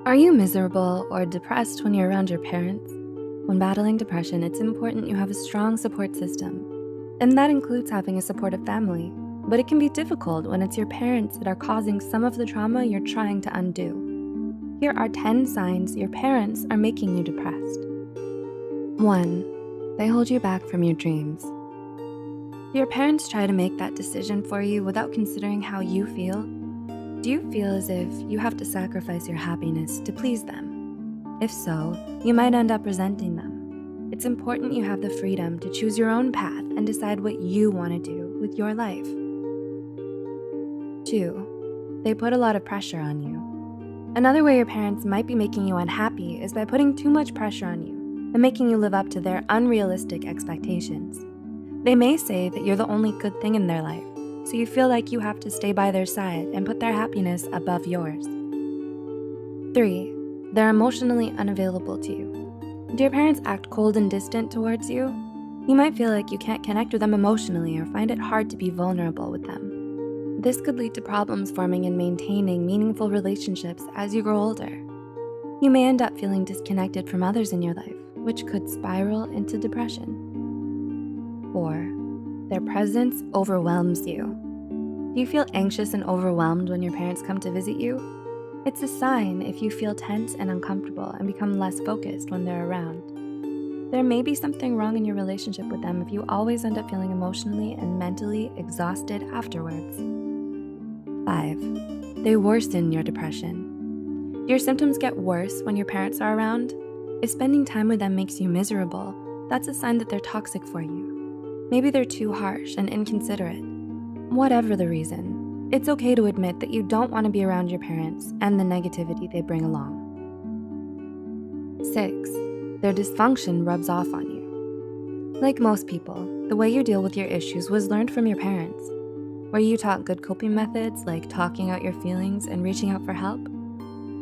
Are you miserable or depressed when you're around your parents? When battling depression, it's important you have a strong support system. And that includes having a supportive family. But it can be difficult when it's your parents that are causing some of the trauma you're trying to undo. Here are 10 signs your parents are making you depressed. 1. They hold you back from your dreams. Do your parents try to make that decision for you without considering how you feel? Do you feel as if you have to sacrifice your happiness to please them? If so, you might end up resenting them. It's important you have the freedom to choose your own path and decide what you want to do with your life. 2. They put a lot of pressure on you. Another way your parents might be making you unhappy is by putting too much pressure on you and making you live up to their unrealistic expectations. They may say that you're the only good thing in their life, so you feel like you have to stay by their side and put their happiness above yours. 3. They're emotionally unavailable to you. Do your parents act cold and distant towards you? You might feel like you can't connect with them emotionally or find it hard to be vulnerable with them. This could lead to problems forming and maintaining meaningful relationships as you grow older. You may end up feeling disconnected from others in your life, which could spiral into depression. 4. Their presence overwhelms you. Do you feel anxious and overwhelmed when your parents come to visit you? It's a sign if you feel tense and uncomfortable and become less focused when they're around. There may be something wrong in your relationship with them if you always end up feeling emotionally and mentally exhausted afterwards. 5. They worsen your depression. Do your symptoms get worse when your parents are around? If spending time with them makes you miserable, that's a sign that they're toxic for you. Maybe they're too harsh and inconsiderate. Whatever the reason, it's okay to admit that you don't want to be around your parents and the negativity they bring along. 6. Their dysfunction rubs off on you. Like most people, the way you deal with your issues was learned from your parents. Were you taught good coping methods like talking out your feelings and reaching out for help?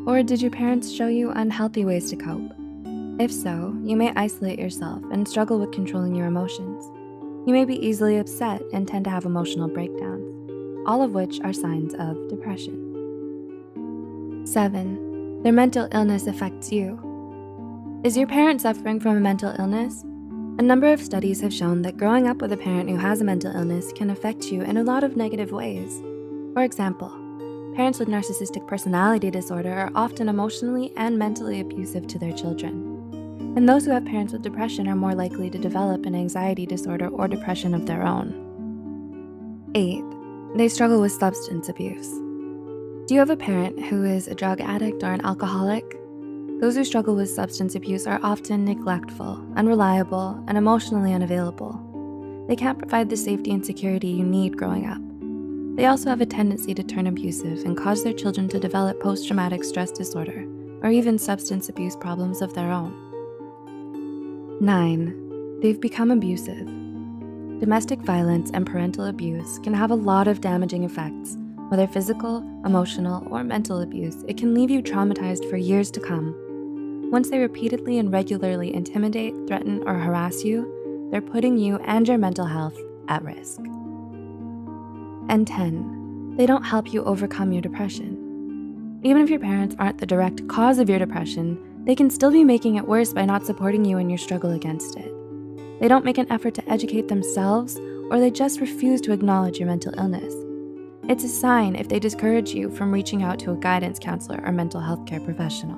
Or did your parents show you unhealthy ways to cope? If so, you may isolate yourself and struggle with controlling your emotions. You may be easily upset and tend to have emotional breakdowns, all of which are signs of depression. 7. Their mental illness affects you. Is your parent suffering from a mental illness? A number of studies have shown that growing up with a parent who has a mental illness can affect you in a lot of negative ways. For example, parents with narcissistic personality disorder are often emotionally and mentally abusive to their children. And those who have parents with depression are more likely to develop an anxiety disorder or depression of their own. 8. They struggle with substance abuse. Do you have a parent who is a drug addict or an alcoholic? Those who struggle with substance abuse are often neglectful, unreliable, and emotionally unavailable. They can't provide the safety and security you need growing up. They also have a tendency to turn abusive and cause their children to develop post-traumatic stress disorder or even substance abuse problems of their own. 9. They've become abusive. Domestic violence and parental abuse can have a lot of damaging effects. Whether physical, emotional, or mental abuse, it can leave you traumatized for years to come. Once they repeatedly and regularly intimidate, threaten, or harass you, they're putting you and your mental health at risk. And 10. They don't help you overcome your depression. Even if your parents aren't the direct cause of your depression, they can still be making it worse by not supporting you in your struggle against it. They don't make an effort to educate themselves, or they just refuse to acknowledge your mental illness. It's a sign if they discourage you from reaching out to a guidance counselor or mental health care professional.